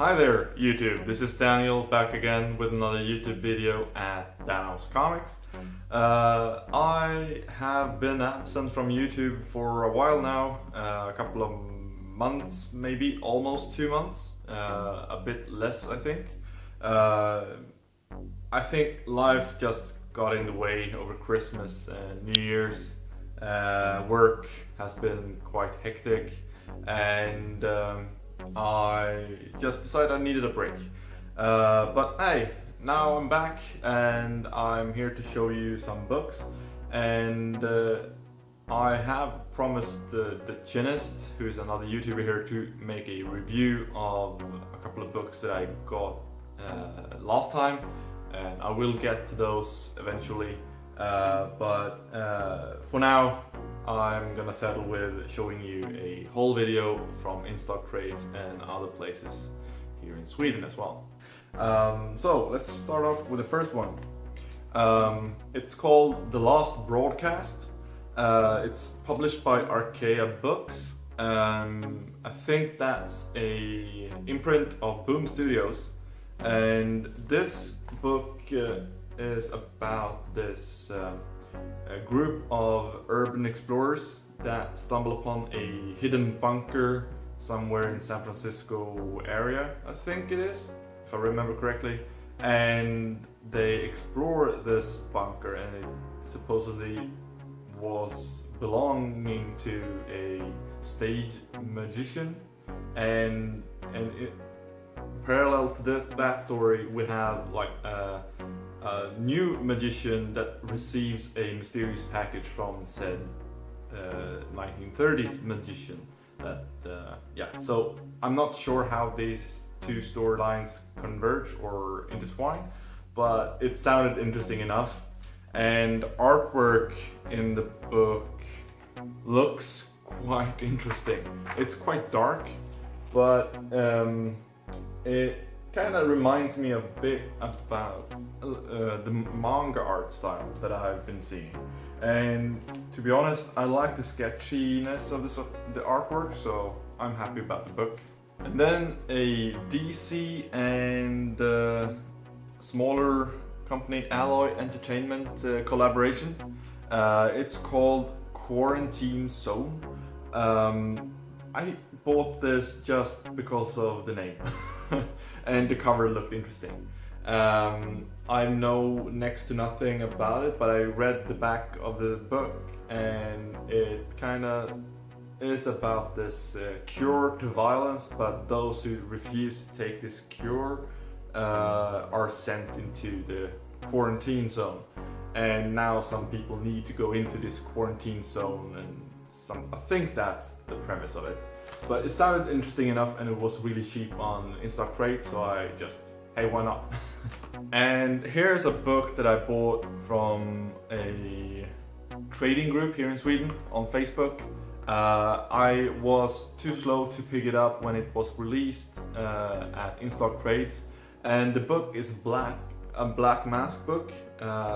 Hi there YouTube, this is Daniel back again with another YouTube video at Dano's Comics. I have been absent from YouTube for a while now, a couple of months, maybe almost 2 months, a bit less I think. I think life just got in the way over Christmas and New Year's. Work has been quite hectic and I just decided I needed a break. But hey, now I'm back and I'm here to show you some books. And I have promised the Chinist, who is another YouTuber here, to make a review of a couple of books that I got last time. And I will get to those eventually. But for now, I'm gonna settle with showing you a whole video from Instocktrades and other places here in Sweden as well. So let's start off with the first one. It's called The Last Broadcast. It's published by Archaea Books. I think that's a imprint of Boom Studios, and this book is about this a group of urban explorers that stumble upon a hidden bunker somewhere in San Francisco area, I think it is, if I remember correctly. And they explore this bunker, and it supposedly was belonging to a stage magician. And parallel to that story, we have like a new magician that receives a mysterious package from said 1930s magician. So I'm not sure how these two storylines converge or intertwine, but it sounded interesting enough. And artwork in the book looks quite interesting. It's quite dark, but it kind of reminds me a bit about the manga art style that I've been seeing. And to be honest, I like the sketchiness of the artwork, so I'm happy about the book. And then a DC and smaller company, Alloy Entertainment collaboration. It's called Quarantine Zone. I bought this just because of the name. And the cover looked interesting. I know next to nothing about it, but I read the back of the book, and it kind of is about this cure to violence, but those who refuse to take this cure are sent into the quarantine zone. And now some people need to go into this quarantine zone, and I think that's the premise of it. But it sounded interesting enough, and it was really cheap on Instocktrades, so I just, hey, why not? And here's a book that I bought from a trading group here in Sweden on Facebook. I was too slow to pick it up when it was released at Instocktrades, and the book is a black mask book,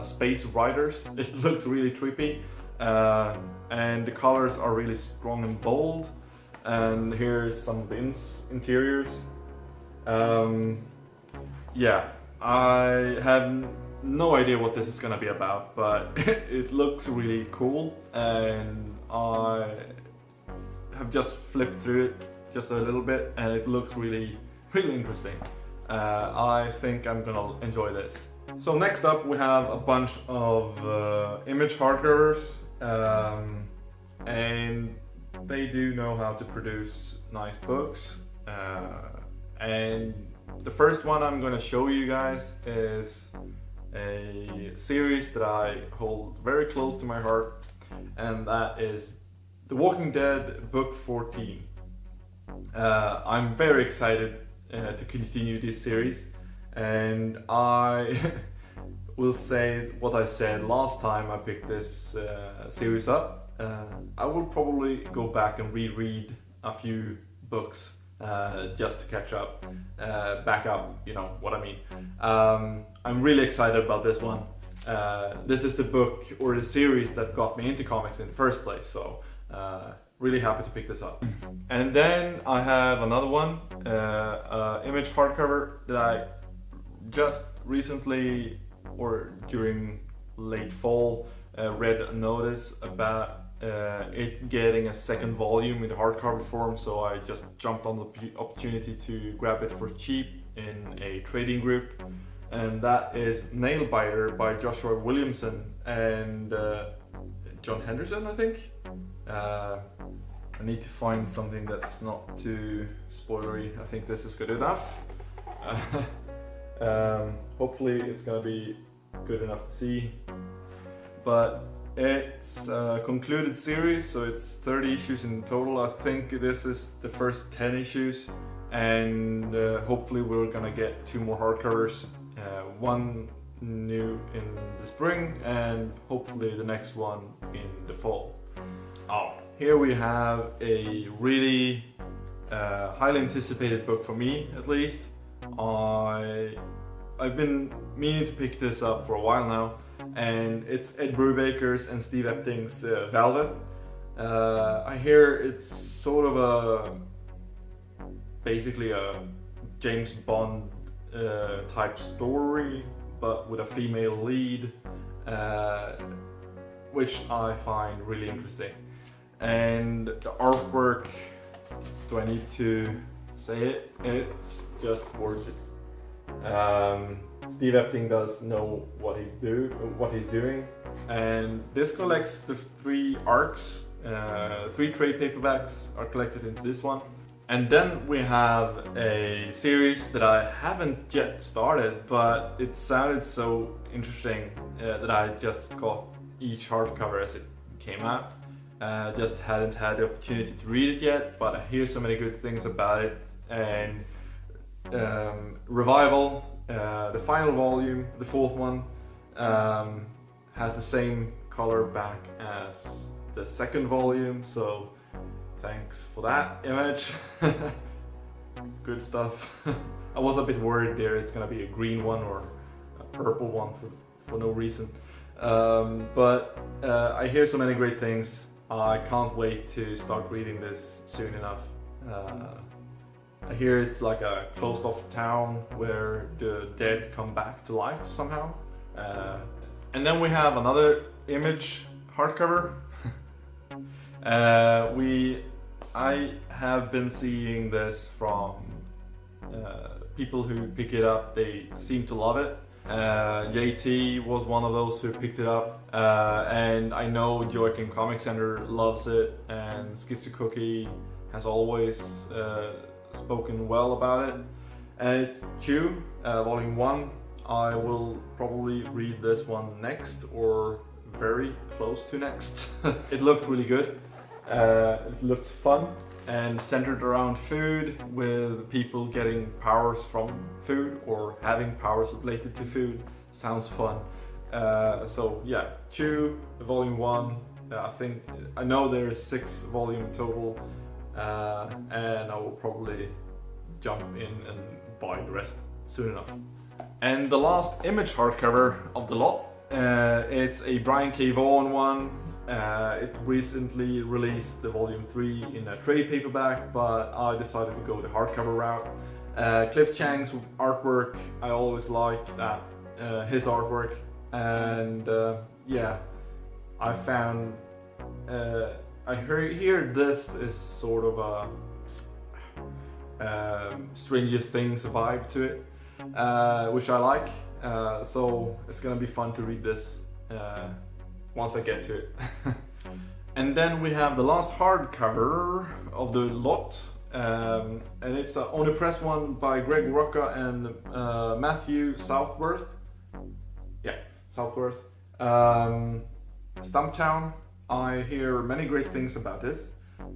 Space Riders. It looks really trippy, and the colors are really strong and bold. And here's some of the interiors. Yeah, I have no idea what this is gonna be about, but it looks really cool, and I have just flipped through it just a little bit, and it looks really interesting. I think I'm gonna enjoy this. So next up we have a bunch of image hardcovers, and they do know how to produce nice books. And the first one I'm going to show you guys is a series that I hold very close to my heart, and that is The Walking Dead Book 14. I'm very excited to continue this series, and I will say what I said last time I picked this series up. I will probably go back and reread a few books just to catch up, back up, you know what I mean. I'm really excited about this one. This is the book or the series that got me into comics in the first place, so really happy to pick this up. And then I have another one, image hardcover that I just recently, or during late fall, read a notice about it getting a second volume in the hardcover form, so I just jumped on the opportunity to grab it for cheap in a trading group, and that is Nailbiter by Joshua Williamson and John Henderson, I think. I need to find something that's not too spoilery. I think this is good enough. Hopefully it's gonna be good enough to see. But it's a concluded series, so it's 30 issues in total. I think this is the first 10 issues, and hopefully we're gonna get 2 more hardcovers. One new in the spring, and hopefully the next one in the fall. Oh, here we have a really highly anticipated book for me, at least. I've been meaning to pick this up for a while now, and it's Ed Brubaker's and Steve Epting's Velvet. I hear it's sort of basically a James Bond type story, but with a female lead, which I find really interesting. And the artwork, do I need to say it? It's just gorgeous. Steve Epting does know what he's doing, and this collects the 3 arcs. 3 trade paperbacks are collected into this one. And then we have a series that I haven't yet started, but it sounded so interesting that I just got each hardcover as it came out. Just hadn't had the opportunity to read it yet, but I hear so many good things about it. And Revival, the final volume, the 4th one, has the same color back as the 2nd volume, so thanks for that, Image. Good stuff. I was a bit worried there it's gonna be a green one or a purple one for no reason. But I hear so many great things. I can't wait to start reading this soon enough. I hear it's like a closed off town where the dead come back to life somehow. And then we have another Image hardcover. I have been seeing this from people who pick it up. They seem to love it. JT was one of those who picked it up, and I know Joachim Comic Center loves it, and Skitzer Cookie has always spoken well about it. And it's Chew, Volume 1. I will probably read this one next, or very close to next. It looked really good. It looks fun and centered around food, with people getting powers from food or having powers related to food. Sounds fun. So yeah, Chew, Volume 1. I know there's 6 volume total, and I will probably jump in and buy the rest soon enough. And the last Image hardcover of the lot, it's a Brian K. Vaughan one. It recently released the Volume 3 in a trade paperback, but I decided to go the hardcover route. Cliff Chang's artwork, I always liked that, his artwork, and yeah, I found, I hear this is sort of a Stranger Things vibe to it, which I like, so it's gonna be fun to read this once I get to it. And then we have the last hardcover of the lot, and it's an Omnibus one by Greg Rucka and Matthew Southworth. Yeah, Southworth. Stumptown. I hear many great things about this.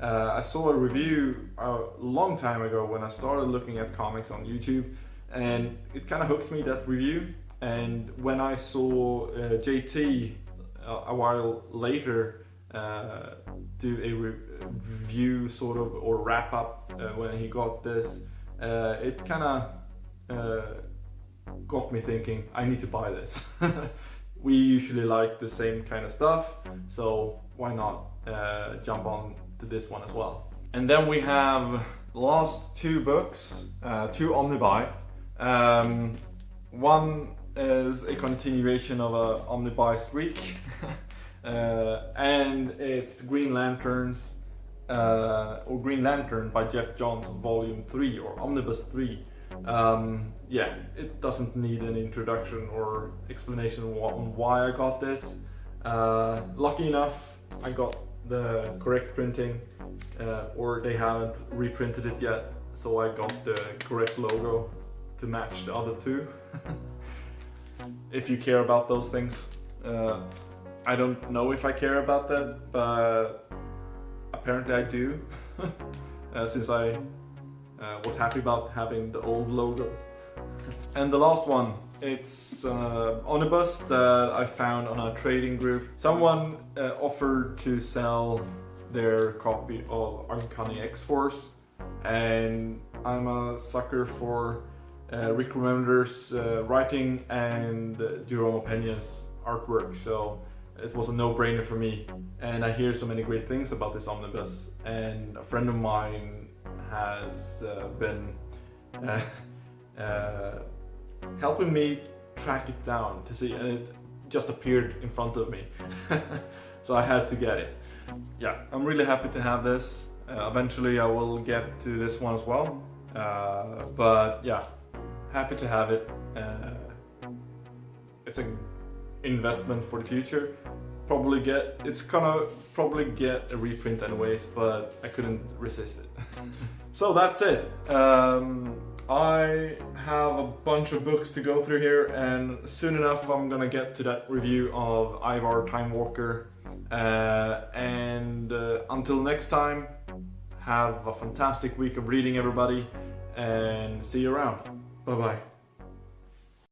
I saw a review a long time ago when I started looking at comics on YouTube, and it kind of hooked me, that review. And when I saw JT a while later do a review sort of, or wrap up when he got this, it kind of got me thinking, I need to buy this. We usually like the same kind of stuff, so why not jump on to this one as well. And then we have the last two books, two Omnibuy. One is a continuation of a Omnibuy streak, and it's Green Lanterns, or Green Lantern by Geoff Johns, Volume 3 or Omnibus 3. Yeah, it doesn't need an introduction or explanation on why I got this. Lucky enough, I got the correct printing, or they haven't reprinted it yet, so I got the correct logo to match the other two. If you care about those things. I don't know if I care about that, but apparently I do, since I was happy about having the old logo. And the last one, it's Omnibus that I found on a trading group. Someone offered to sell their copy of Uncanny X-Force, and I'm a sucker for Rick Remender's writing and Jerome Opeña's artwork, so it was a no-brainer for me. And I hear so many great things about this omnibus, and a friend of mine has been helping me track it down to see, and it just appeared in front of me. So I had to get it. Yeah, I'm really happy to have this. Eventually I will get to this one as well, but yeah, happy to have it. It's an investment for the future. It's gonna probably get a reprint anyways, but I couldn't resist it. So that's it. I have a bunch of books to go through here, and soon enough I'm gonna get to that review of Ivar Time Walker. And until next time, have a fantastic week of reading, everybody, and see you around. Bye bye.